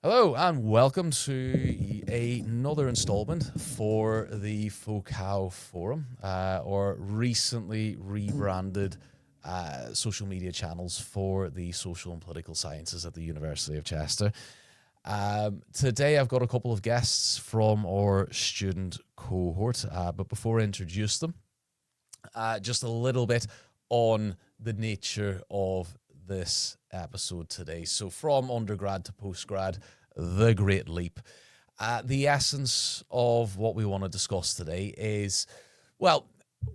Hello and welcome to another installment for the Focal Forum, or recently rebranded social media channels for the social and political sciences at the University of Chester. Today I've got a couple of guests from our student cohort, but before I introduce them, just a little bit on the nature of this episode today. So, from undergrad to postgrad, the great leap. The essence of what we want to discuss today is, well,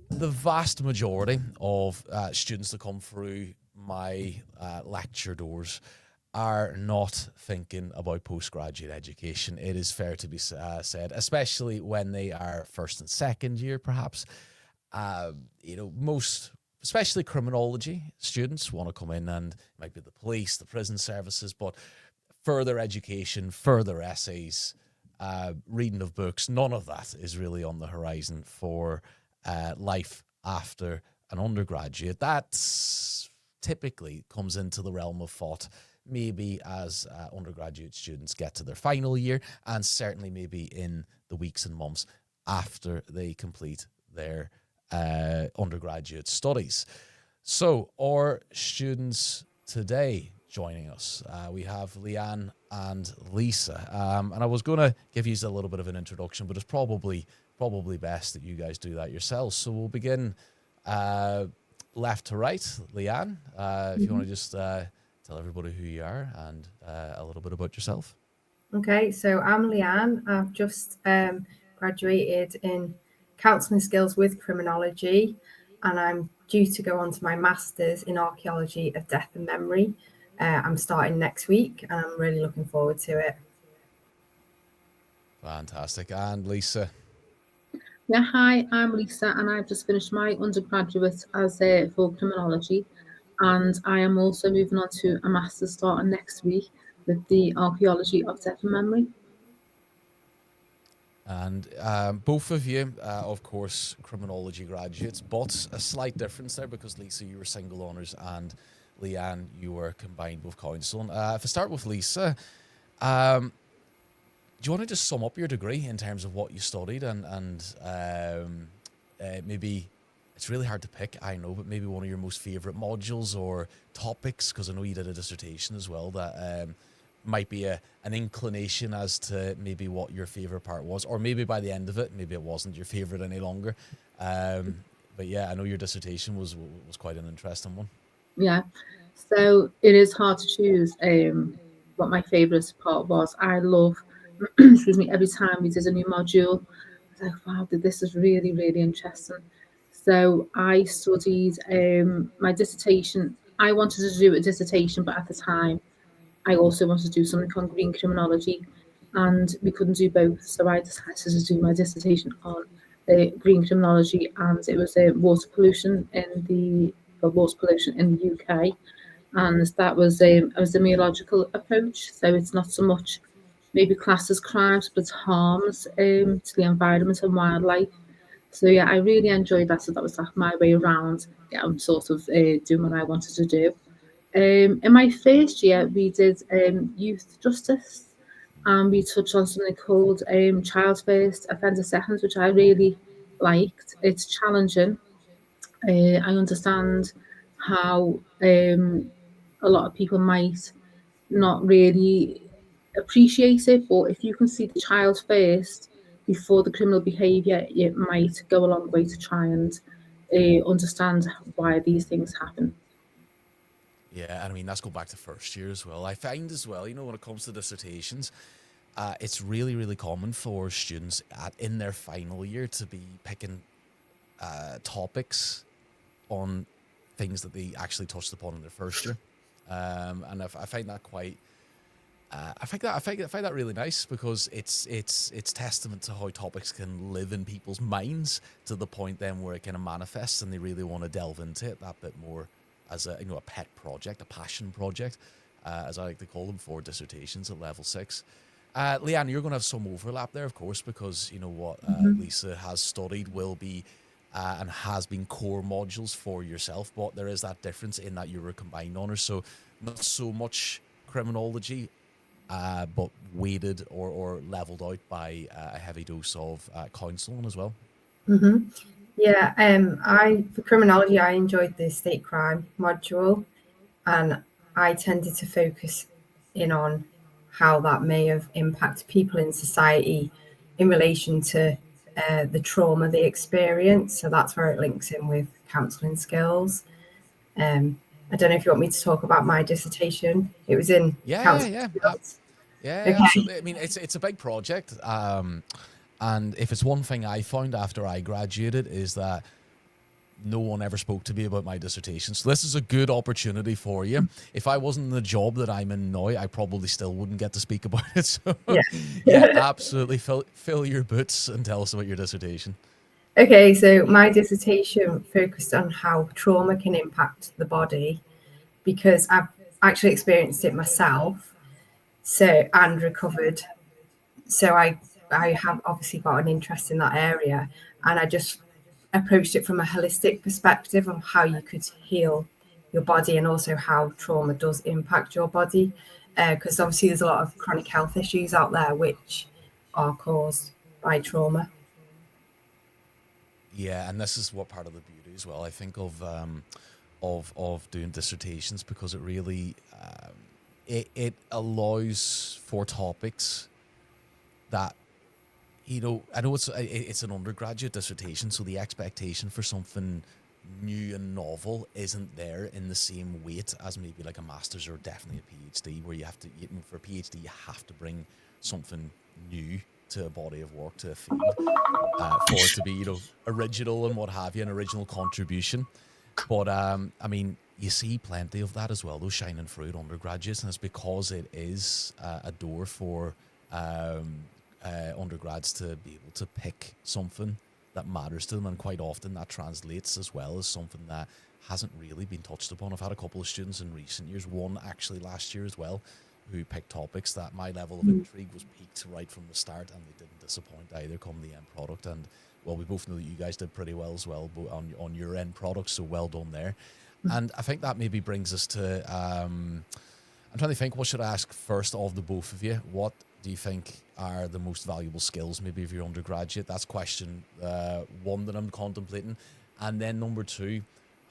the vast majority of students that come through my lecture doors are not thinking about postgraduate education. It is fair to be said, especially when they are first and second year, perhaps. Most, especially criminology students, want to come in and it might be the police, the prison services, but further education, further essays, reading of books, none of that is really on the horizon for life after an undergraduate. That typically comes into the realm of thought maybe as undergraduate students get to their final year, and certainly maybe in the weeks and months after they complete their undergraduate studies. So, our students today joining us, we have Leanne and Lisa. And I was going to give you a little bit of an introduction, but it's probably best that you guys do that yourselves. So we'll begin left to right. Leanne, if you want to just tell everybody who you are and a little bit about yourself. Okay, so I'm Leanne. I've just graduated in counselling skills with criminology, and I'm due to go on to my master's in archaeology of death and memory. I'm starting next week, and I'm really looking forward to it. Fantastic. And Lisa. Yeah, hi, I'm Lisa, and I've just finished my undergraduate as for criminology, and I am also moving on to a master's starting next week with the archaeology of death and memory. And both of you, of course, criminology graduates, but a slight difference there because Lisa, you were single honours, and Leanne, you were combined with counselling. If I start with Lisa, do you want to just sum up your degree in terms of what you studied and maybe it's really hard to pick, I know, but maybe one of your most favourite modules or topics, because I know you did a dissertation as well that might be an inclination as to maybe what your favorite part was, or maybe by the end of it, maybe it wasn't your favorite any longer. But yeah, I know your dissertation was quite an interesting one. Yeah, so it is hard to choose what my favourite part was. I love, excuse me, every time we did a new module, I was like, wow, this is really, really interesting. So I studied my dissertation. I wanted to do a dissertation, but at the time, I also wanted to do something on green criminology, and we couldn't do both. So I decided to do my dissertation on green criminology, and it was water pollution in the UK, and that was a semiological approach. So it's not so much maybe classed as crimes, but harms to the environment and wildlife. So yeah, I really enjoyed that. So that was like my way around. Yeah, I'm sort of doing what I wanted to do. In my first year, we did youth justice, and we touched on something called child first, offender second, which I really liked. It's challenging. I understand how a lot of people might not really appreciate it, but if you can see the child first before the criminal behaviour, it might go a long way to try and understand why these things happen. Yeah, and I mean, that's go back to first year as well. I find as well, when it comes to dissertations, it's really, really common for students in their final year to be picking topics on things that they actually touched upon in their first year, and I find that quite. I find that really nice because it's testament to how topics can live in people's minds to the point then where it kind of manifests and they really want to delve into it that bit more as a pet project, a passion project, as I like to call them for dissertations at level 6. Leanne, you're going to have some overlap there, of course, because what Mhm. Lisa has studied will be and has been core modules for yourself, but there is that difference in that you were combined honours, so not so much criminology but weighted or leveled out by a heavy dose of counselling as well. Yeah, for criminology, I enjoyed the state crime module, and I tended to focus in on how that may have impacted people in society in relation to the trauma they experience. So that's where it links in with counselling skills. I don't know if you want me to talk about my dissertation. It was in Yeah, counselling yeah, skills. yeah, Okay. absolutely. I mean, it's a big project, and if it's one thing I found after I graduated is that no one ever spoke to me about my dissertation. So this is a good opportunity for you. If I wasn't in the job that I'm in now, I probably still wouldn't get to speak about it. So Yeah. yeah, absolutely. Fill your boots and tell us about your dissertation. Okay, so my dissertation focused on how trauma can impact the body because I've actually experienced it myself. So and recovered. So I have obviously got an interest in that area, and I just approached it from a holistic perspective of how you could heal your body and also how trauma does impact your body. Because obviously there's a lot of chronic health issues out there which are caused by trauma. Yeah, and this is what part of the beauty as well, I think, of doing dissertations, because it really it allows for topics that, you know, I know it's an undergraduate dissertation, so the expectation for something new and novel isn't there in the same weight as maybe like a master's or definitely a PhD, where you have to, for a PhD, you have to bring something new to a body of work, to a field, for it to be, you know, original and what have you, an original contribution. But I mean, you see plenty of that as well, those shining fruit undergraduates, and it's because it is a door for undergrads to be able to pick something that matters to them, and quite often that translates as well as something that hasn't really been touched upon. I've had a couple of students in recent years, one actually last year as well, who picked topics that my level of intrigue was piqued right from the start, and they didn't disappoint either come the end product. And well, we both know that you guys did pretty well as well on your end product, so well done there. And I think that maybe brings us to I'm trying to think, what should I ask first of the both of you? What do you think are the most valuable skills maybe if you're undergraduate? That's question one that I'm contemplating. And then number two,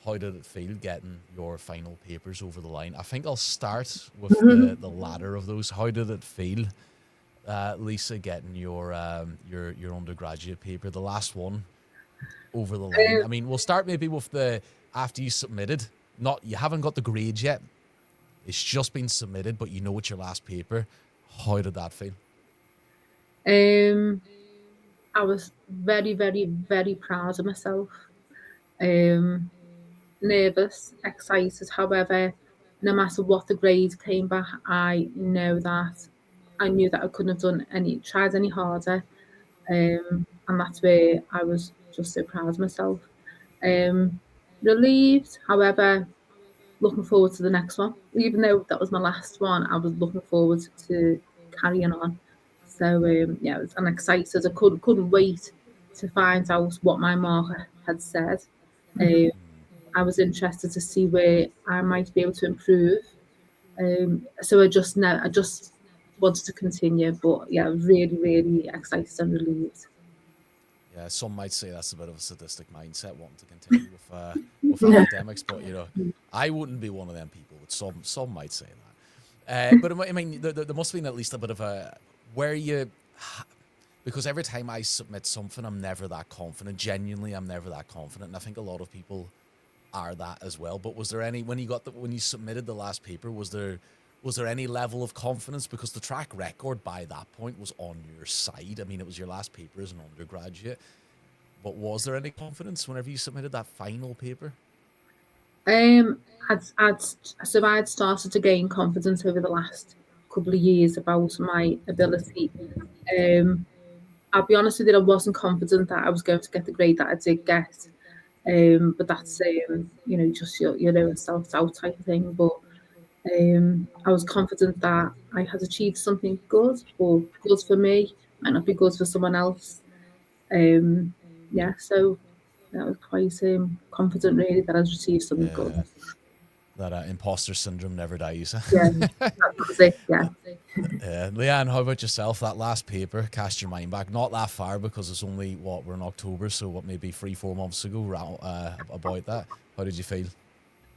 how did it feel getting your final papers over the line? I think I'll start with the latter of those. How did it feel, Lisa, getting your undergraduate paper, the last one, over the line? I mean, we'll start maybe with the after you submitted. Not, you haven't got the grades yet. It's just been submitted, but you know it's your last paper. How did that feel? I was very, very, very proud of myself. Nervous, excited. However, no matter what the grade came back, I knew that I couldn't have tried any harder. And that's where I was just so proud of myself. Relieved, however, looking forward to the next one. Even though that was my last one, I was looking forward to carrying on. So yeah, I'm excited. I couldn't wait to find out what my marker had said. I was interested to see where I might be able to improve. So I just wanted to continue. But yeah, I was really, really excited and relieved. Yeah, some might say that's a bit of a sadistic mindset, wanting to continue with academics, but you know, I wouldn't be one of them people. But some might say that. But I mean, there must have been at least a bit of a where you, because every time I submit something, I'm never that confident. Genuinely, I'm never that confident, and I think a lot of people are that as well. But was there any, when you submitted the last paper, was there any level of confidence? Because the track record by that point was on your side. I mean, it was your last paper as an undergraduate. But was there any confidence whenever you submitted that final paper? I'd started to gain confidence over the last couple of years about my ability. I'll be honest with you, I wasn't confident that I was going to get the grade that I did get. But that's just your self-doubt type of thing. But I was confident that I had achieved something good, or good for me, might not be good for someone else. Yeah, so I was quite confident really that I'd achieved something good. That imposter syndrome never dies. Yeah, that was it. Yeah. Leanne, how about yourself? That last paper, cast your mind back, not that far because it's only, we're in October, so maybe 3-4 months ago, about that. How did you feel?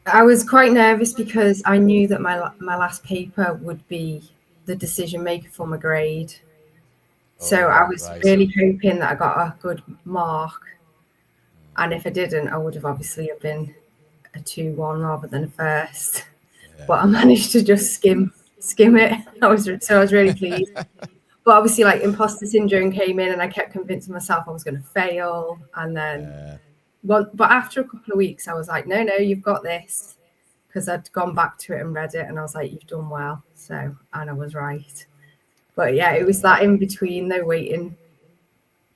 I was quite nervous because I knew that my last paper would be the decision maker for my grade. So I Oh, was right. really hoping that I got a good mark. And if I didn't, I would have obviously have been a 2-1 rather than a first. But I managed to just skim it. I was really pleased. But obviously, like, imposter syndrome came in, and I kept convincing myself I was going to fail. And then, but after a couple of weeks, I was like, no, you've got this, because I'd gone back to it and read it, and I was like, you've done well. So, and I was right. But yeah, it was that in between, though, waiting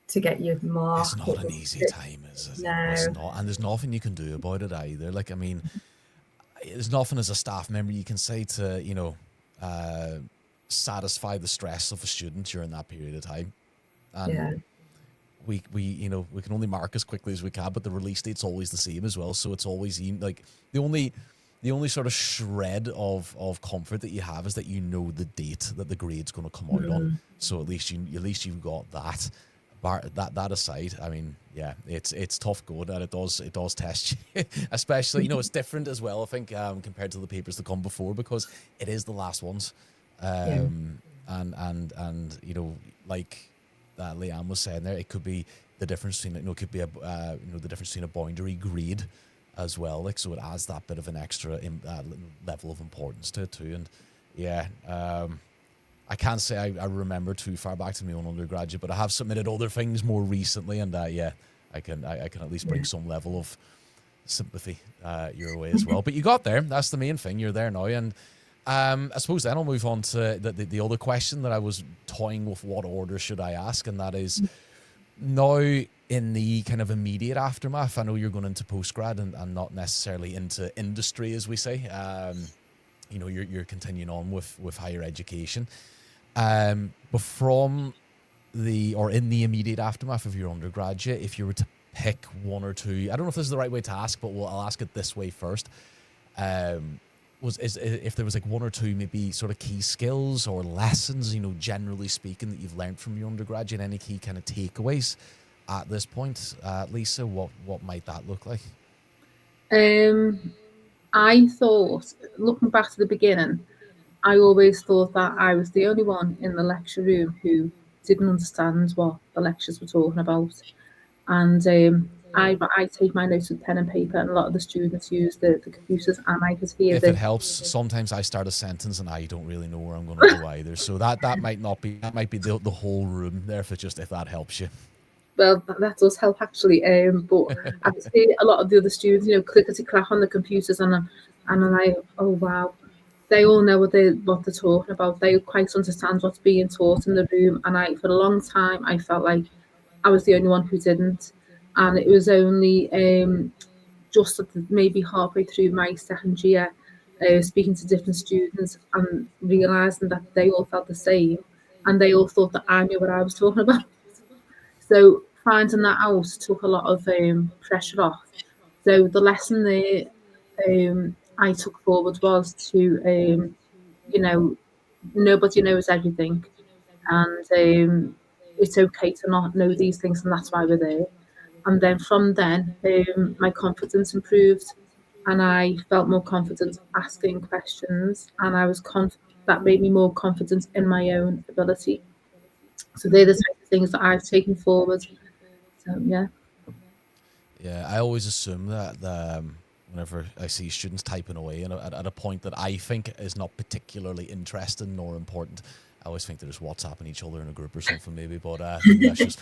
to get your mark. It's not an easy time, is it? No. It's not, and there's nothing you can do about it either. Like, I mean, there's nothing as a staff member you can say to, satisfy the stress of a student during that period of time. And we can only mark as quickly as we can, but the release date's always the same as well. So it's always like the only sort of shred of comfort that you have is that you know the date that the grade's going to come out on. So at least you've got that. That aside, I mean, yeah, it's tough going, and it does test you, especially, it's different as well, I think, compared to the papers that come before, because it is the last ones, and like Leanne was saying there, it could be the difference between, it could be the difference between a boundary grade as well, like, so it adds that bit of an extra level of importance to it too. And yeah, I can't say I remember too far back to my own undergraduate, but I have submitted other things more recently, and I can at least bring some level of sympathy your way as well. But you got there. That's the main thing. You're there now, and I suppose then I'll move on to the other question that I was toying with. What order should I ask? And that is, now in the kind of immediate aftermath, I know you're going into postgrad and not necessarily into industry, as we say. You're continuing on with higher education. But from in the immediate aftermath of your undergraduate, if you were to pick one or two, I don't know if this is the right way to ask, but I'll ask it this way first. If there was like one or two maybe sort of key skills or lessons, generally speaking, that you've learned from your undergraduate, any key kind of takeaways at this point, Lisa, what might that look like? I thought, looking back to the beginning, I always thought that I was the only one in the lecture room who didn't understand what the lectures were talking about. And I take my notes with pen and paper, and a lot of the students use the computers, and I could hear if it helps, sometimes I start a sentence and I don't really know where I'm going to go either. So that might be the whole room there, if that helps you. Well, that does help actually. But I see a lot of the other students, clickety clack on the computers, and I'm like, oh wow, they all know what they're talking about. They quite understand what's being taught in the room. And for a long time, I felt like I was the only one who didn't. And it was only just maybe halfway through my second year, speaking to different students and realising that they all felt the same, and they all thought that I knew what I was talking about. So finding that out took a lot of pressure off. So the lesson there I took forward was to, nobody knows everything, and it's okay to not know these things, and that's why we're there. And then from then, my confidence improved, and I felt more confident asking questions, and that made me more confident in my own ability. So they're the type of things that I've taken forward. So yeah. Yeah, I always assume that whenever I see students typing away at a point that I think is not particularly interesting nor important, I always think they're just WhatsApping each other in a group or something, maybe. But that's just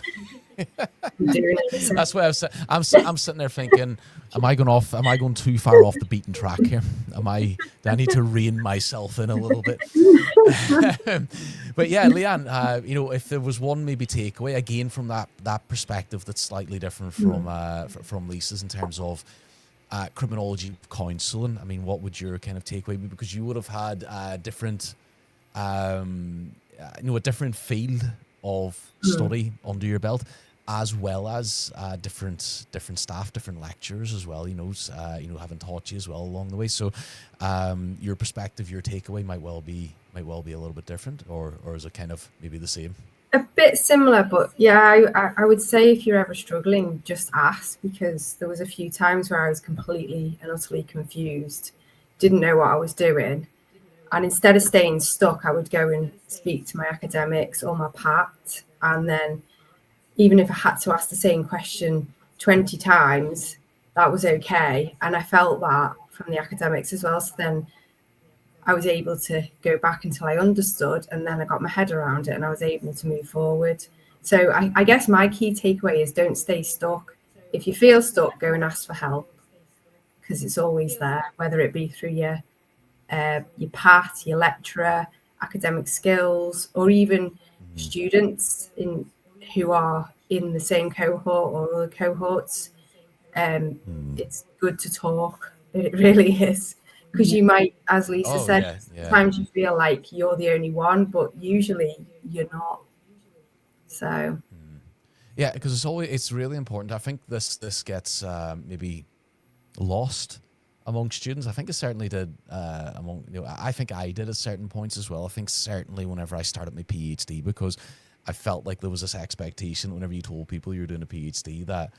that's why I'm sitting there thinking, am I going too far off the beaten track here? Do I need to rein myself in a little bit? But yeah, Leanne, if there was one maybe takeaway again from that perspective that's slightly different from Lisa's in terms of criminology counselling, I mean, what would your kind of takeaway be? Because you would have had a different field of study under your belt. as well as different staff, different lecturers as well. Having taught you as well along the way. So your perspective, your takeaway might well be a little bit different, or is it kind of maybe the same? A bit similar, but yeah, I would say if you're ever struggling, just ask, because there was a few times where I was completely and utterly confused, didn't know what I was doing. And instead of staying stuck, I would go and speak to my academics or my PAT. And then even if I had to ask the same question 20 times, that was okay. And I felt that from the academics as well. So then I was able to go back until I understood, and then I got my head around it and I was able to move forward. So I guess my key takeaway is don't stay stuck. If you feel stuck, go and ask for help, because it's always there, whether it be through your PAT, your lecturer, academic skills, or even students who are in the same cohort or other cohorts. It's good to talk. It really is. Because you might, as Lisa said, sometimes you feel like you're the only one, but usually you're not. So, yeah, because it's really important. I think this gets maybe lost among students. I think it certainly did I think I did at certain points as well. I think certainly whenever I started my PhD, because I felt like there was this expectation whenever you told people you were doing a PhD that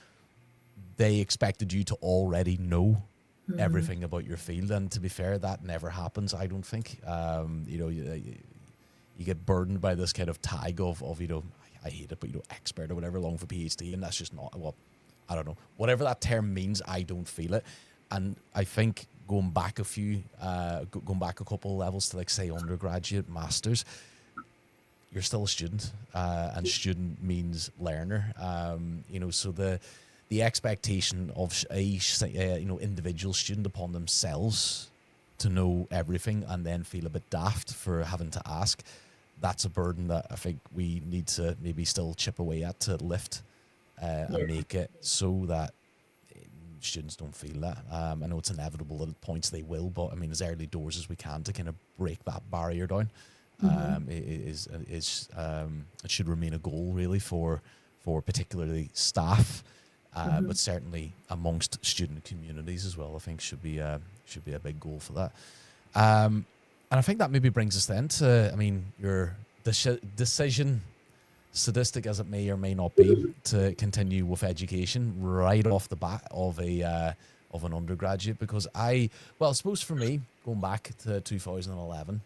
they expected you to already know everything about your field, and to be fair, that never happens. I don't think. You get burdened by this kind of tag of I hate it, but expert or whatever along for PhD, and that's just not, well, I don't know, whatever that term means. I don't feel it, and I think going back a couple levels to, like, say, undergraduate, masters, you're still a student, and student means learner. So the expectation of a individual student upon themselves to know everything and then feel a bit daft for having to ask, that's a burden that I think we need to maybe still chip away at to lift and make it so that students don't feel that. I know it's inevitable that at points they will, but I mean, as early doors as we can to kind of break that barrier down. It should remain a goal really for particularly staff. But certainly amongst student communities as well, I think should be a big goal for that. And I think that maybe brings us then to, I mean, your decision, sadistic as it may or may not be, to continue with education right off the bat of an undergraduate, because I suppose for me, going back to 2011,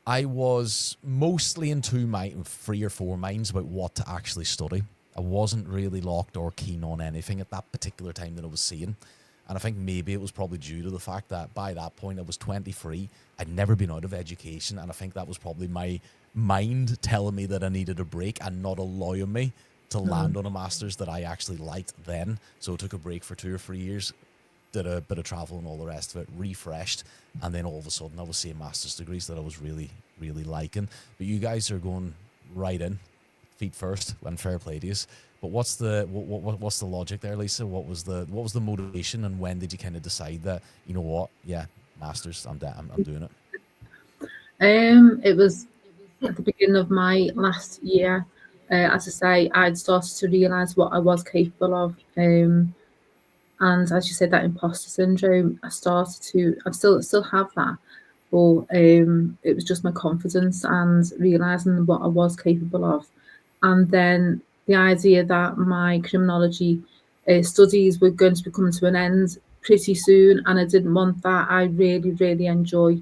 I was mostly in 3 or 4 minds about what to actually study. I wasn't really locked or keen on anything at that particular time that I was seeing. And I think maybe it was probably due to the fact that by that point I was 23. I'd never been out of education. And I think that was probably my mind telling me that I needed a break and not allowing me to land on a master's that I actually liked then. So I took a break for 2 or 3 years, did a bit of travel and all the rest of it, refreshed. And then all of a sudden I was seeing master's degrees that I was really, really liking. But you guys are going right in, feet first, and fair play to you. But what's the logic there, Lisa? What was the motivation, and when did you kind of decide that, you know what, yeah, masters, I'm doing it? It was at the beginning of my last year. As I say, I'd started to realise what I was capable of, and as you said, that imposter syndrome, I still have that, but it was just my confidence and realising what I was capable of. And then the idea that my criminology studies were going to be coming to an end pretty soon, and I didn't want that. I really, really enjoy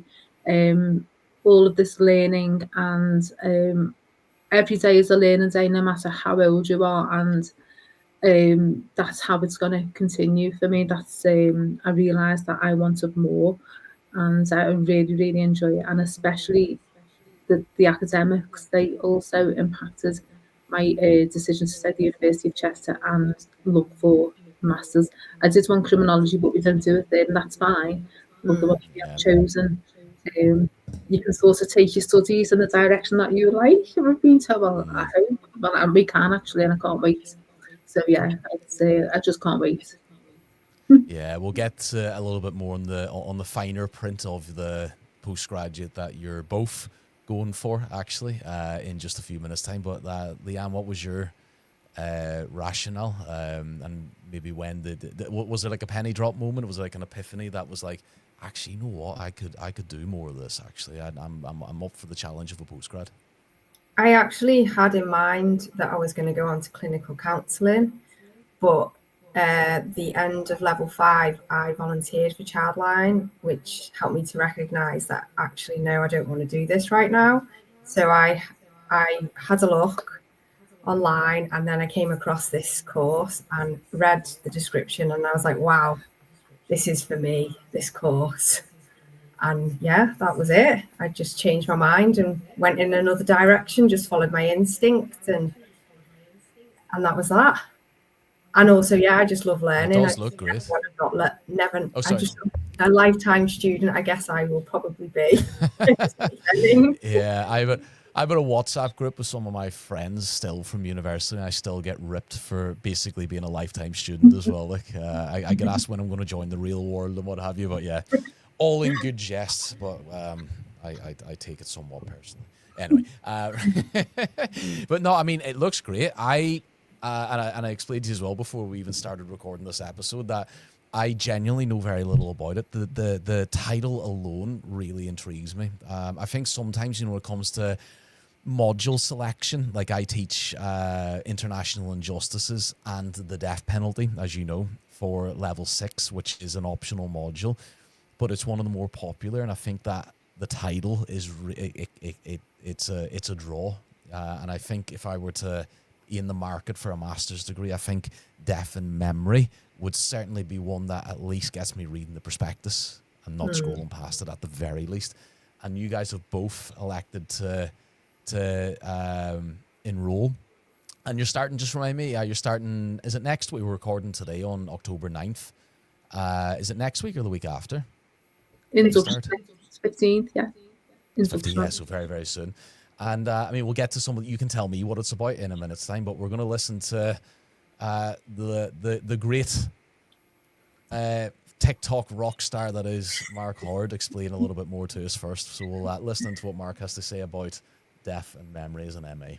all of this learning, and every day is a learning day, no matter how old you are, and that's how it's going to continue for me. That's I realised that I wanted more, and I really, really enjoy it, and especially the academics, they also impacted my decision to stay at the University of Chester and look for masters. I did want criminology, but we didn't do it there, and that's fine. But the one we have chosen, you can sort of take your studies in the direction that you like. I've been told, well, I hope, well, we can actually, and I can't wait. So yeah, I'd say I just can't wait. Yeah, we'll get a little bit more on the finer print of the postgraduate that you're both going for, actually, in just a few minutes' time. But Leanne, what was your rationale, and maybe when was there like a penny drop moment? Was it like an epiphany that was like, actually, you know what, I could do more of this. Actually, I'm up for the challenge of a postgrad. I actually had in mind that I was going to go on to clinical counselling, but at the end of level 5, I volunteered for Childline, which helped me to recognise that actually, no, I don't want to do this right now. So I had a look online, and then I came across this course and read the description, and I was like, wow, this is for me, this course. And yeah, that was it. I just changed my mind and went in another direction, just followed my instinct, and that was that. And also, yeah, I just love learning. It does look great. Just a lifetime student, I guess I will probably be. Yeah, I've got a WhatsApp group with some of my friends still from university, and I still get ripped for basically being a lifetime student as well. Like, I get asked when I'm going to join the real world and what have you, but yeah, all in good jest. But I take it somewhat personally. Anyway, but no, I mean, it looks great. And I explained to you as well before we even started recording this episode that I genuinely know very little about it. The title alone really intrigues me. I think sometimes, when it comes to module selection, like I teach international injustices and the death penalty, as you know, for level 6, which is an optional module, but it's one of the more popular, and I think that the title is it's a draw. And I think if I were to in the market for a master's degree, I think death and memory would certainly be one that at least gets me reading the prospectus and not scrolling past it at the very least. And you guys have both elected to enroll. And you're starting, just remind me, you're starting, is it next week? We're recording today on October 9th. Is it next week or the week after? In 15th, yeah. 15th, yeah, so very, very soon. And I mean, we'll get to some of you can tell me what it's about in a minute's time, but we're going to listen to the great TikTok rock star that is Mark Howard explain a little bit more to us first. So we'll listen to what Mark has to say about death and memory as an MA.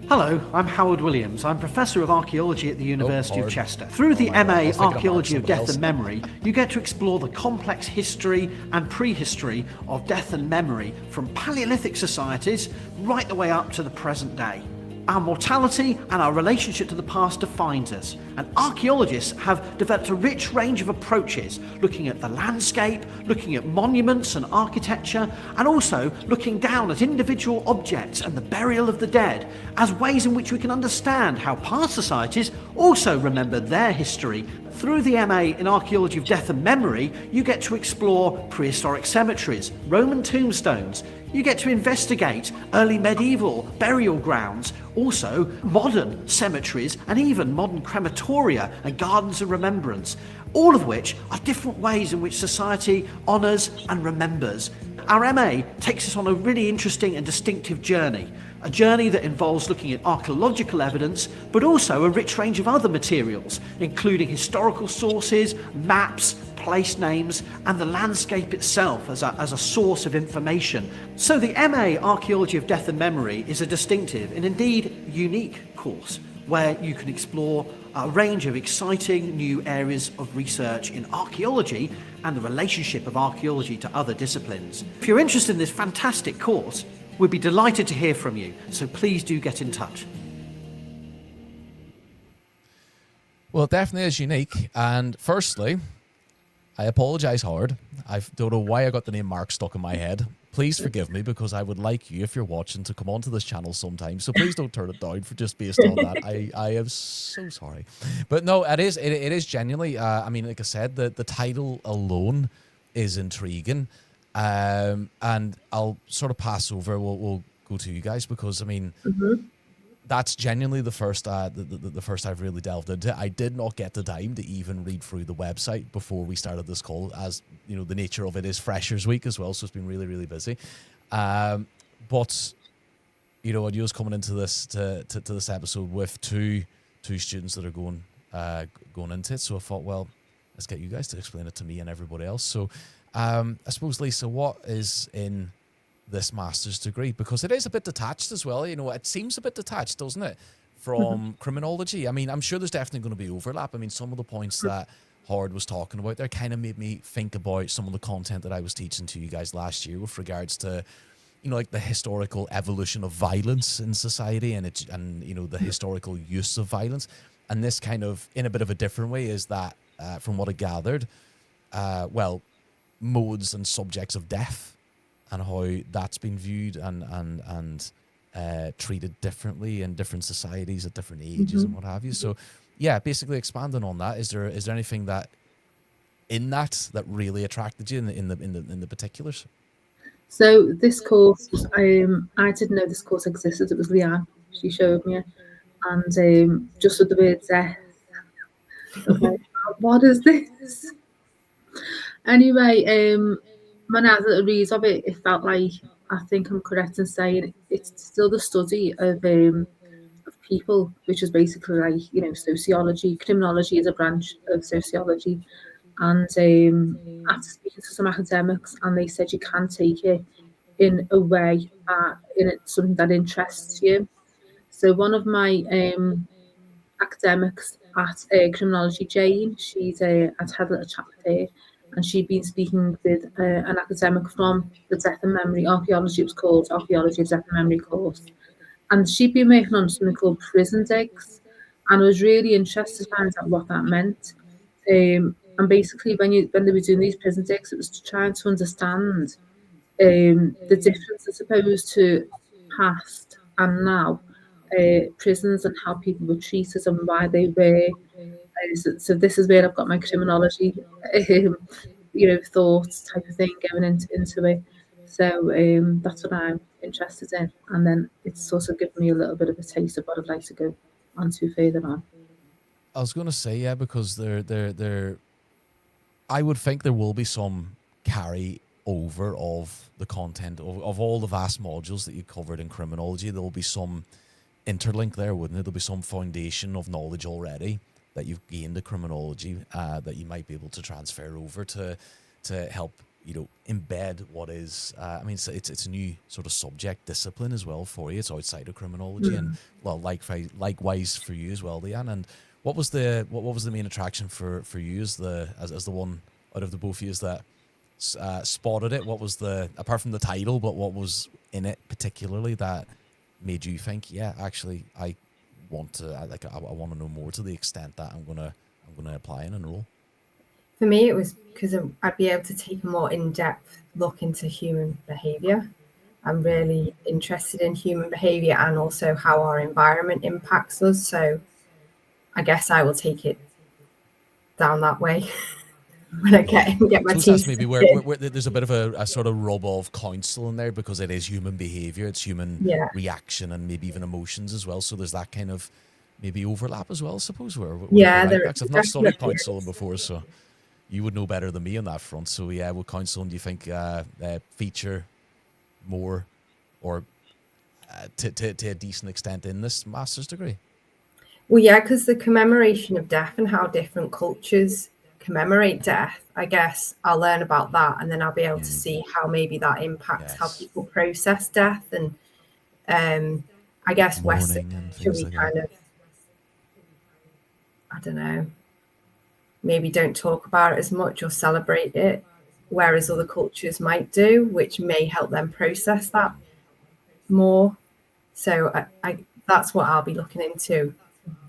Hello, I'm Howard Williams. I'm Professor of Archaeology at the University of Chester. Through the MA Archaeology of Death and Memory, you get to explore the complex history and prehistory of death and memory from Paleolithic societies right the way up to the present day. Our mortality and our relationship to the past defines us, and archaeologists have developed a rich range of approaches, looking at the landscape, looking at monuments and architecture, and also looking down at individual objects and the burial of the dead as ways in which we can understand how past societies also remembered their history. Through the MA in Archaeology of Death and Memory, you get to explore prehistoric cemeteries, Roman tombstones. You get to investigate early medieval burial grounds, also modern cemeteries, and even modern crematoria and gardens of remembrance, all of which are different ways in which society honours and remembers. Our MA takes us on a really interesting and distinctive journey, a journey that involves looking at archaeological evidence, but also a rich range of other materials, including historical sources, maps, place names, and the landscape itself as a source of information. So the MA Archaeology of Death and Memory is a distinctive and indeed unique course where you can explore a range of exciting new areas of research in archaeology and the relationship of archaeology to other disciplines. If you're interested in this fantastic course, we'd be delighted to hear from you, so please do get in touch. Well, it definitely is unique. And firstly, I apologise, Howard. I don't know why I got the name Mark stuck in my head. Please forgive me, because I would like you, if you're watching, to come onto this channel sometime. So please don't turn it down for just based on that. I am so sorry. But no, it is genuinely, I mean, like I said, the title alone is intriguing. And I'll sort of pass over, we'll go to you guys, because I mean, that's genuinely the first the first I've really delved into. I did not get the time to even read through the website before we started this call, as you know, the nature of it is Freshers Week as well, so it's been really, really busy. But you know, I was coming into this to this episode with two students that are going into it, so I thought, well, let's get you guys to explain it to me and everybody else. So I suppose, Lisa, what is in this master's degree? Because it is a bit detached as well. You know, it seems a bit detached, doesn't it, from criminology? I mean, I'm sure there's definitely going to be overlap. I mean, some of the points that Howard was talking about there kind of made me think about some of the content that I was teaching to you guys last year with regards to, you know, like the historical evolution of violence in society and you know, the historical use of violence. And this kind of, in a bit of a different way, is that, from what I gathered, well, modes and subjects of death and how that's been viewed and treated differently in different societies at different ages and what have you. So, yeah, basically expanding on that, is there anything that in that really attracted you in the particulars? So this course, I didn't know this course existed. It was Leanne. She showed me it. And just with the word death, okay, what is this? Anyway, when I had a read of it, it felt like, I think I'm correct in saying, it's still the study of people, which is basically like, you know, sociology. Criminology is a branch of sociology. And after speaking to some academics, and they said you can take it in a way that it's something that interests you. So one of my academics at Criminology, Jane, she's I'd had a little chat with her, and she'd been speaking with an academic from the Death and Memory Archaeology, it was called Archaeology of Death and Memory course. And she'd been working on something called prison digs, and I was really interested to find out what that meant. And basically, when they were doing these prison digs, it was trying to understand the difference, I suppose, to past and now prisons and how people were treated and why they were. So this is where I've got my criminology, thoughts type of thing going into it. So that's what I'm interested in, and then it's sort of given me a little bit of a taste of what I'd like to go on to further on. I was going to say, yeah, because I would think there will be some carry over of the content of all the vast modules that you covered in criminology. There will be some interlink there, wouldn't it? There'll be some foundation of knowledge already that you've gained in criminology that you might be able to transfer over to help, you know, embed what is. I mean, it's a new sort of subject discipline as well for you. It's outside of criminology, and well, likewise for you as well, Leanne. And what was the main attraction for you as the one out of the both of you that spotted it? What was apart from the title, but what was in it particularly that made you think, yeah, actually, I want to know more, to the extent that I'm gonna apply and enroll? For me, it was because I'd be able to take a more in-depth look into human behaviour. I'm really interested in human behaviour and also how our environment impacts us. So I guess I will take it down that way when I get my teeth. That's maybe where there's a bit of a sort of rub of counsel in there, because it is human behaviour, it's human reaction, and maybe even emotions as well. So there's that kind of maybe overlap as well, I suppose. I've not studied counselling before, so you would know better than me on that front. So yeah, would counselling, do you think, feature more or to a decent extent in this master's degree? Well, yeah, because the commemoration of death and how different cultures commemorate death, I guess I'll learn about that, and then I'll be able to see how maybe that impacts how people process death. And I guess Western culture, we kind of, I don't know, maybe don't talk about it as much or celebrate it, whereas other cultures might do, which may help them process that more. So I that's what I'll be looking into.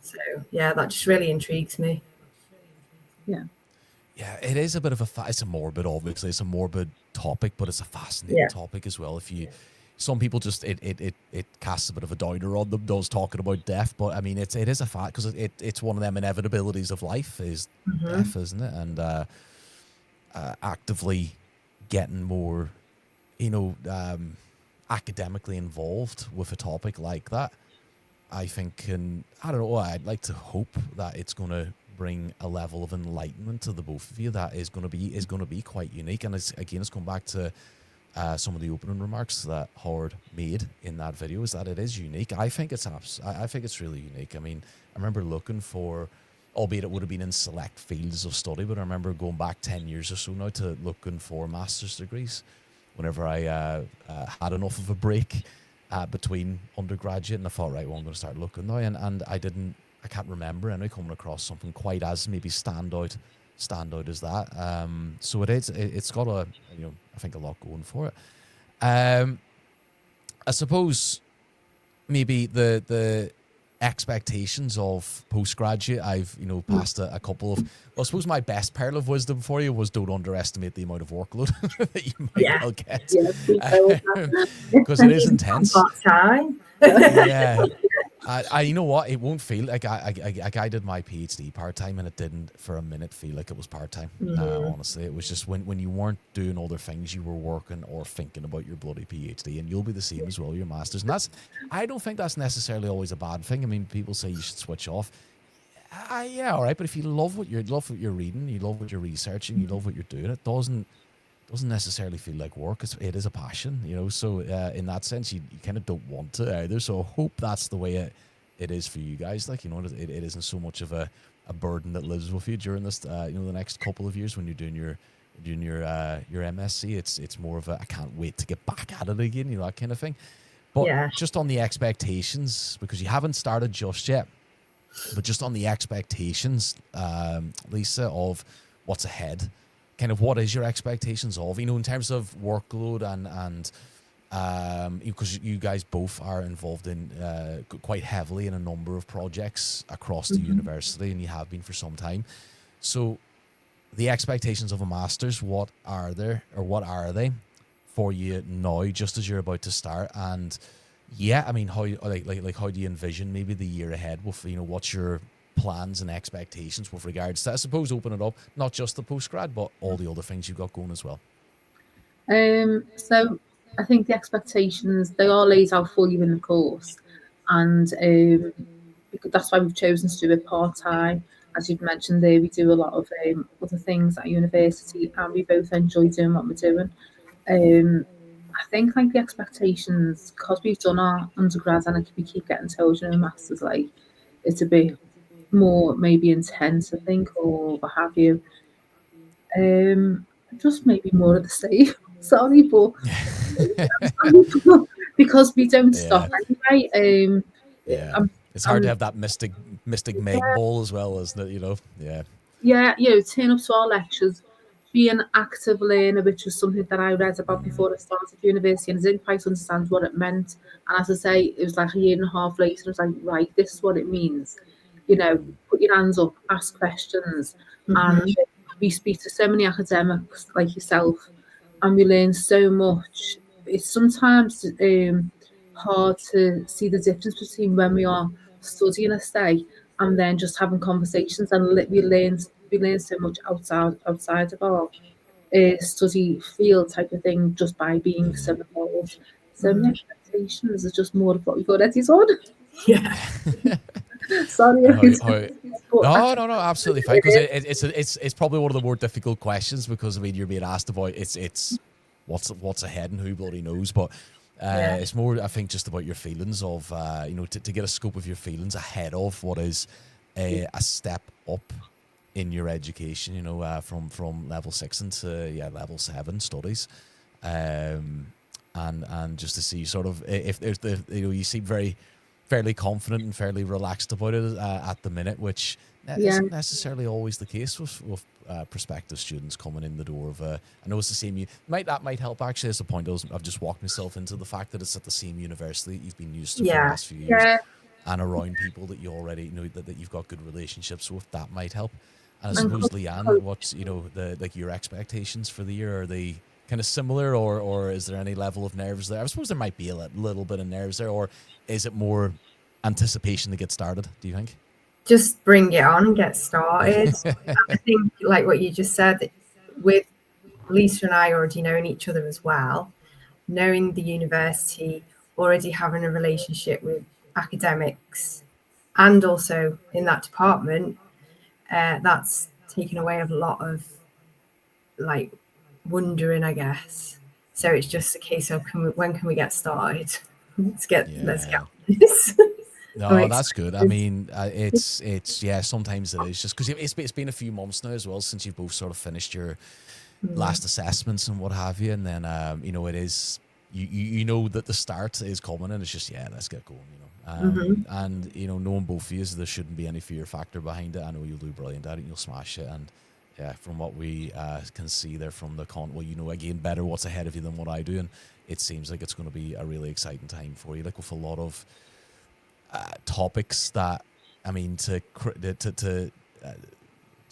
So yeah, that just really intrigues me. Yeah, it is a bit of it's a morbid, obviously, it's a morbid topic, but it's a fascinating topic as well. Some people just, it casts a bit of a downer on them, those talking about death, but I mean, it is a fact, because it's one of them inevitabilities of life is death, isn't it? And actively getting more, academically involved with a topic like that, I think, and I don't know, I'd like to hope that it's going to bring a level of enlightenment to the both of you that is going to be quite unique. And it's come back to some of the opening remarks that Howard made in that video, is that it is unique. I think it's really unique. I mean, I remember looking for, albeit it would have been in select fields of study, but I remember going back 10 years or so now to looking for master's degrees, whenever I had enough of a break between undergraduate, and I thought, right, well, I'm going to start looking now, and I can't remember any coming across something quite as maybe standout as that. So it's got I think a lot going for it. I suppose maybe the expectations of postgraduate, I've passed a couple of, well, I suppose my best pearl of wisdom for you was don't underestimate the amount of workload that you might well get, because it is intense. Part-time. Yeah. I you know what, it won't feel like I did my PhD part-time, and it didn't for a minute feel like it was part-time. Honestly, it was just when you weren't doing other things, you were working or thinking about your bloody PhD, and you'll be the same as well, your masters. And I don't think that's necessarily always a bad thing. I mean, people say you should switch off. Yeah, all right, but if you love what you're reading, you love what you're researching, you love what you're doing, it doesn't necessarily feel like work. It is a passion, so in that sense, you kind of don't want to either. So I hope that's the way it is for you guys. Like, it isn't so much of a burden that lives with you during this, the next couple of years when you're doing your MSc. It's more of a, I can't wait to get back at it again, that kind of thing. But just on the expectations, because you haven't started just yet, but just on the expectations, Lisa, of what's ahead. Kind of what is your expectations of, in terms of workload and because you guys both are involved in quite heavily in a number of projects across the university, and you have been for some time. So the expectations of a master's, what are they for you now, just as you're about to start? And I mean, how how do you envision maybe the year ahead with, what's your plans and expectations with regards to, I suppose, open it up, not just the postgrad, but all the other things you've got going as well? So I think the expectations, they are laid out for you in the course, and that's why we've chosen to do it part-time. As you've mentioned there, we do a lot of other things at university, and we both enjoy doing what we're doing. I think like the expectations, because we've done our undergrad and we keep getting told in a master's, like it's a bit more maybe intense, I think, or what have you. Just maybe more of the same. Sorry, but because we don't stop anyway. It's hard to have that mystic Meg ball as well, isn't it? Turn up to our lectures, be an active learner, which was something that I read about before I started university, and I didn't quite understand what it meant. And as I say, it was like a year and a half later, I was like, right, this is what it means. Put your hands up, ask questions. And we speak to so many academics like yourself, and we learn so much. It's sometimes hard to see the difference between when we are studying a stay and then just having conversations, and we learn so much outside of our study field type of thing just by being so involved. So my expectations are just more of what we've already done. Yeah. Sorry. No, absolutely fine. Because it's probably one of the more difficult questions, because I mean, you're being asked about it's what's ahead and who bloody knows, but it's more, I think, just about your feelings of to get a scope of your feelings ahead of what is a step up in your education, from level 6 into level 7 studies, and just to see sort of if there's you seem fairly confident and fairly relaxed about it at the minute, which isn't necessarily always the case with prospective students coming in the door of I know it's the same. That might help actually. As a point, I've just walked myself into the fact that it's at the same university that you've been used to for the last few years, and around people that you already know that you've got good relationships with. That might help. And I suppose, Leanne, what's your expectations for the year? Are they kind of similar, or is there any level of nerves there? I suppose there might be a little bit of nerves there, or is it more anticipation to get started, do you think? Just bring it on and get started. I think, like what you just said, with Lisa and I already knowing each other as well, knowing the university, already having a relationship with academics, and also in that department, that's taken away a lot of like wondering, I guess. So it's just a case of when can we get started? Let's get on this. No, that's good. I mean, it's sometimes it is just because it's been a few months now as well since you've both sort of finished your last assessments and what have you, and then it is you know that the start is coming, and it's just let's get going, and knowing both of you, there shouldn't be any fear factor behind it. I know you'll do brilliant at it, and you'll smash it, and from what we can see there from the again, better what's ahead of you than what I do, and it seems like it's going to be a really exciting time for you, like with a lot of topics that, I mean, to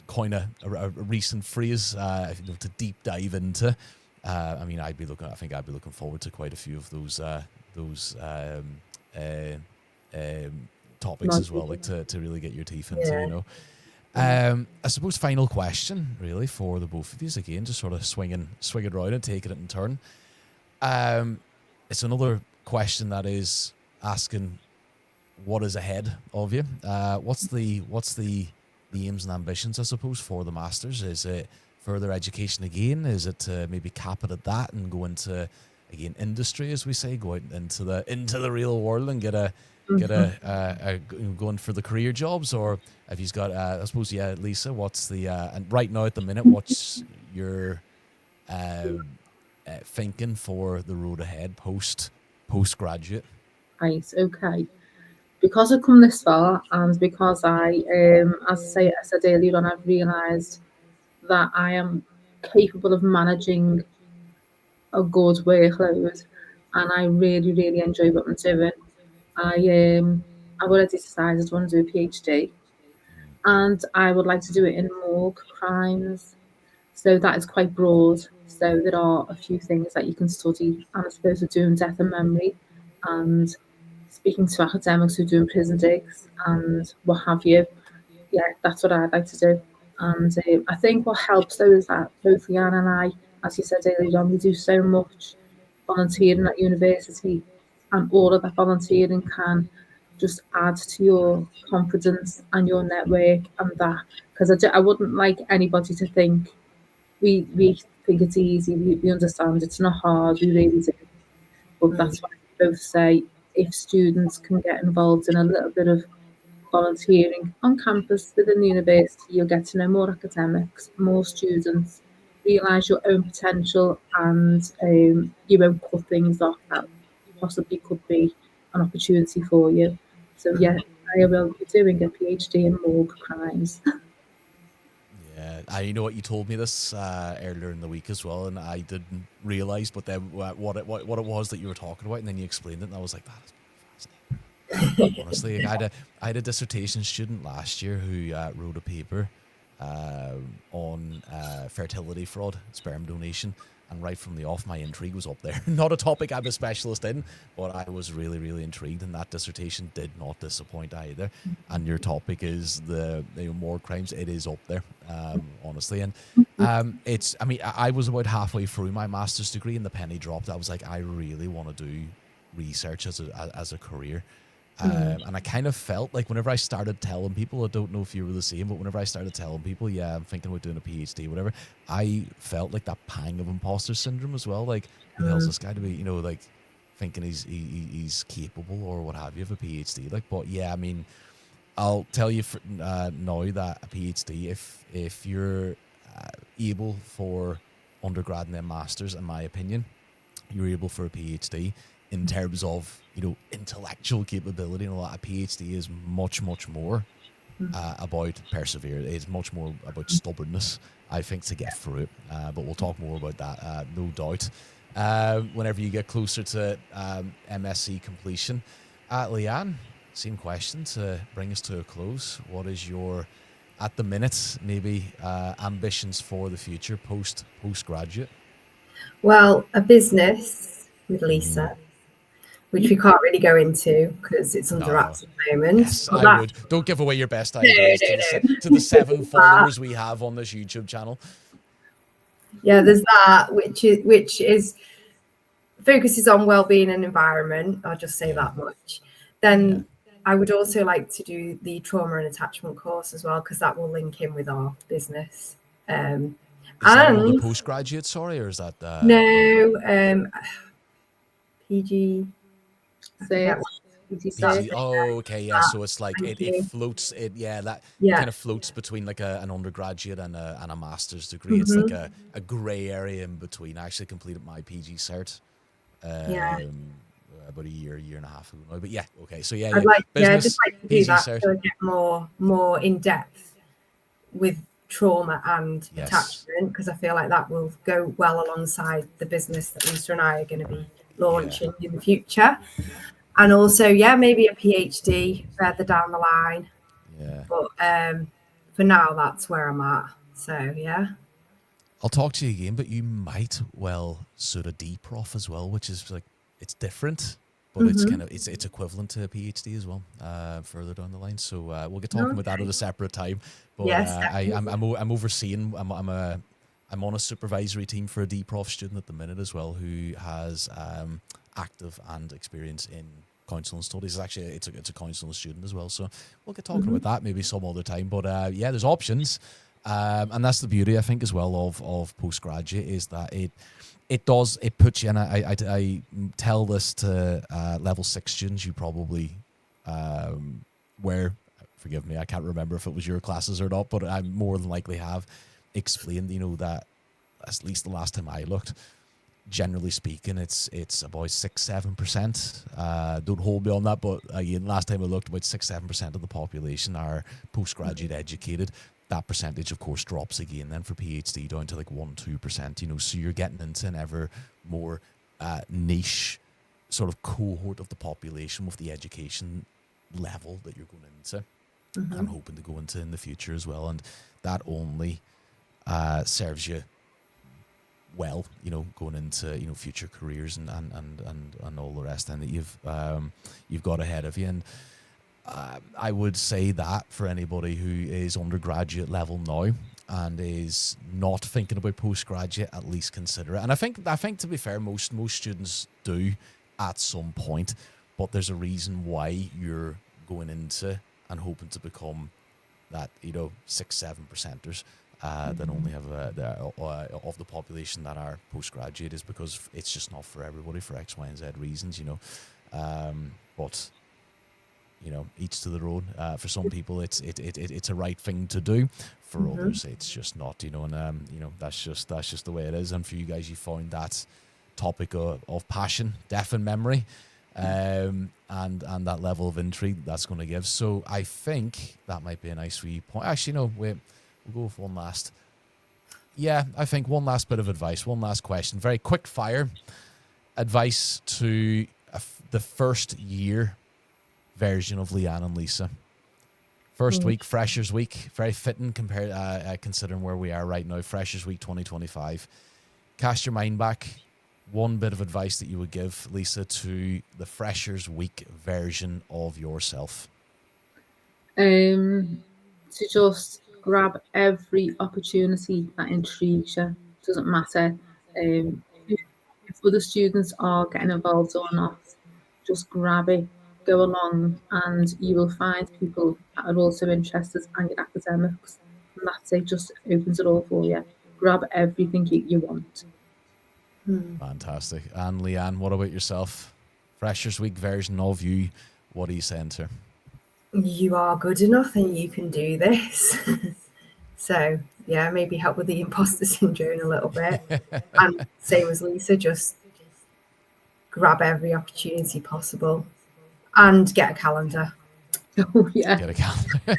coin a recent phrase, to deep dive into. I mean, I think I'd be looking forward to quite a few of those topics as well, like to really get your teeth into, I suppose final question really for the both of these, again, just sort of swing it around and taking it in turn. It's another question that is asking what is ahead of you. What's the aims and ambitions, I suppose, for the masters? Is it further education again? Is it to maybe cap it at that and go into, again, industry, as we say, go out into the real world and get a going for the career jobs? Or have you got I suppose, Lisa, what's the and right now at the minute, what's your thinking for the road ahead postgraduate? Right, okay. Because I've come this far, and because I said earlier on, I've realised that I am capable of managing a good workload, and I really, really enjoy what I'm doing. I've already decided I want to do a PhD, and I would like to do it in morgue crimes. So that is quite broad. So there are a few things that you can study, and I suppose we're doing death and memory, and speaking to academics who are doing prison digs and what have you. Yeah, that's what I'd like to do. And I think what helps though is that both Leanne and I, as you said earlier on, we do so much volunteering at university, and all of that volunteering can just add to your confidence and your network, and that, because I wouldn't like anybody to think we think it's easy, we understand it's not hard, we really do. But that's why we both say, if students can get involved in a little bit of volunteering on campus within the university, you'll get to know more academics, more students, realise your own potential, and you won't cut things off that possibly could be an opportunity for you. So I will be doing a PhD in morgue crimes. Yeah, I know what you told me this earlier in the week as well, and I didn't realise, but then what it was that you were talking about, and then you explained it, and I was like, that is fascinating. Honestly, I had a dissertation student last year who wrote a paper on fertility fraud, sperm donation, and right from the off, my intrigue was up there. Not a topic I'm a specialist in, but I was really, really intrigued, and that dissertation did not disappoint either. And your topic is the more crimes. It is up there, honestly. And it's, I mean, I was about halfway through my master's degree, and the penny dropped. I was like, I really want to do research as a career. And I kind of felt like whenever I started telling people, I don't know if you were the same, but whenever I started telling people, I'm thinking about doing a PhD, whatever, I felt like that pang of imposter syndrome as well. Like, who the hell's this guy to be, like thinking he's capable or what have you of a PhD? Like, but I mean, I'll tell you now that a PhD, if you're able for undergrad and then masters, in my opinion, you're able for a PhD in terms of, intellectual capability, and a lot of PhD is much, much more about perseverance. It's much more about stubbornness, I think, to get through it. But we'll talk more about that, no doubt, whenever you get closer to MSc completion. Leanne, same question to bring us to a close. What is your, at the minute, maybe ambitions for the future postgraduate? Well, a business with Lisa, which we can't really go into because it's under wraps at the moment. Yes, I would. Don't give away your best ideas to the 7 followers we have on this YouTube channel. Yeah, there's that, which is focuses on well-being and environment. I'll just say that much. Then I would also like to do the trauma and attachment course as well, because that will link in with our business. Is that another postgraduate, sorry, or is that no PG? PG PG. cert. Oh, okay, yeah. So it's like Thank it you. floats. That Yeah. kind of floats between like an undergraduate and a master's degree. It's Mm-hmm. like a grey area in between. I actually completed my PG cert Yeah. about a year and a half ago now. But yeah, okay. So yeah, I'd like, I'd just business like to do PG that cert. to get more in depth with trauma and Yes. attachment, because I feel like that will go well alongside the business that Lisa and I are going to be launching in the future. And also, yeah, maybe a PhD further down the line. Yeah. But for now, that's where I'm at. So yeah. I'll talk to you again, but you might well suit a D prof as well, which is like, it's different, but it's kind of it's equivalent to a PhD as well, further down the line. So we'll get talking about that at a separate time. But Yes, I'm overseeing. I'm on a supervisory team for a D prof student at the minute as well, who has active and experience in counselling studies. Actually, it's a counselling student as well. So we'll get talking about that maybe some other time. But yeah, there's options. And that's the beauty, I think, as well of postgraduate, is that it puts you, and I tell this to level 6 students. You probably forgive me, I can't remember if it was your classes or not, but I more than likely have explained, that at least the last time I looked, generally speaking, it's about 6-7%. Don't hold me on that, but again, last time I looked, about 6-7% of the population are postgraduate educated. That percentage, of course, drops again then for PhD down to like 1-2%. So you're getting into an ever more niche sort of cohort of the population with the education level that you're going into and hoping to go into in the future as well. And that only serves you well, going into future careers and all the rest then that you've got ahead of you. And I would say that for anybody who is undergraduate level now and is not thinking about postgraduate, at least consider it. And I think to be fair, most students do at some point, but there's a reason why you're going into and hoping to become that 6-7%ers that only have of the population that are postgraduate, is because it's just not for everybody for X, Y, and Z reasons. But each to their own. For some people, it's a right thing to do. For others, it's just not. And that's just the way it is. And for you guys, you found that topic of passion, deaf and memory, and that level of intrigue that's going to give. So I think that might be a nice wee point. Actually, no, we'll go with one last. Yeah, I think one last bit of advice, one last question, very quick fire advice to the first year version of Leanne and Lisa. First week, Freshers Week, very fitting compared considering where we are right now. Freshers Week 2025. Cast your mind back. One bit of advice that you would give, Lisa, to the Freshers Week version of yourself. To just grab every opportunity that intrigues you. Doesn't matter if other students are getting involved or not. Just grab it. Go along, and you will find people that are also interested in your academics, and that's it. Just opens it all for you. Grab everything you want. Fantastic. And Leanne, what about yourself? Freshers Week version of you, what are you saying to her? You are good enough and you can do this. So yeah, maybe help with the imposter syndrome a little bit. And same as Lisa, just grab every opportunity possible. And get a calendar. Oh yeah. Get a calendar.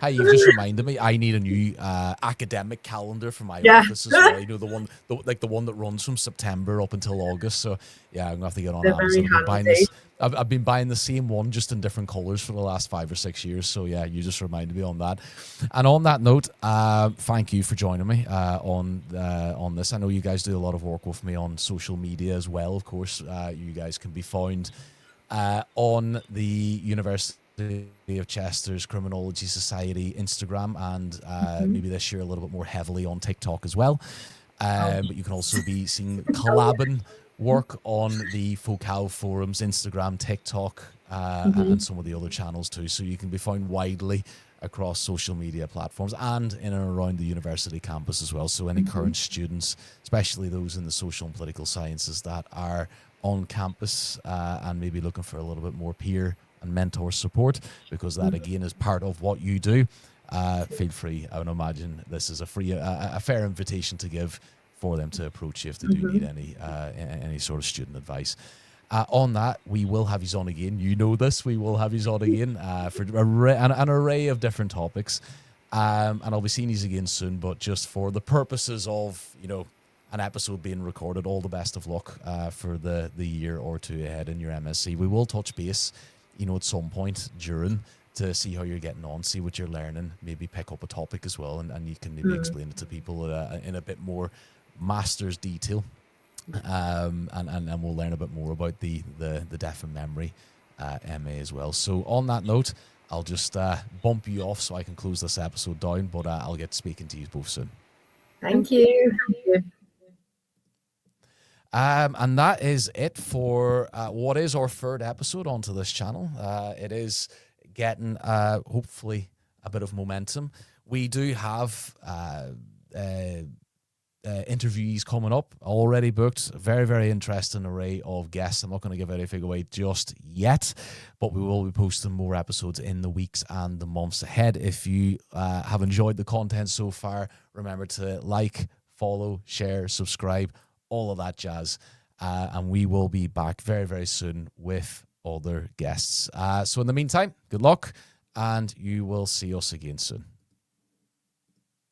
Hey, you've just reminded me. I need a new academic calendar for my office as well. The one that runs from September up until August. So yeah, I'm gonna have to get on Amazon. I've been buying the same one, just in different colors for the last 5 or 6 years. So yeah, you just reminded me on that. And on that note, thank you for joining me on this. I know you guys do a lot of work with me on social media as well. Of course, you guys can be found on the University of Chester's Criminology Society Instagram, and maybe this year a little bit more heavily on TikTok as well. But you can also be seen collabing work on the Focal forums, Instagram, TikTok, and some of the other channels too. So you can be found widely across social media platforms and in and around the university campus as well. So any current students, especially those in the social and political sciences that are on campus and maybe looking for a little bit more peer and mentor support, because that again is part of what you do, feel free. I would imagine this is a fair invitation to give for them to approach you if they do need any sort of student advice. On that, we will have you on again. You know this. We will have you on again for an array of different topics. And I'll be seeing you again soon. But just for the purposes of, an episode being recorded, all the best of luck for the year or two ahead in your MSc. We will touch base, at some point during to see how you're getting on, see what you're learning, maybe pick up a topic as well, and you can maybe explain it to people in a bit more master's detail. And we'll learn a bit more about the Deaf and Memory MA as well. So on that note, I'll just bump you off so I can close this episode down, but I'll get speaking to you both soon. Thank you. And that is it for what is our third episode onto this channel. It is getting hopefully a bit of momentum. We do have interviewees coming up, already booked. Very, very interesting array of guests. I'm not going to give anything away just yet, but we will be posting more episodes in the weeks and the months ahead. If you have enjoyed the content so far, remember to like, follow, share, subscribe, all of that jazz. And we will be back very, very soon with other guests. So in the meantime, good luck, and you will see us again soon.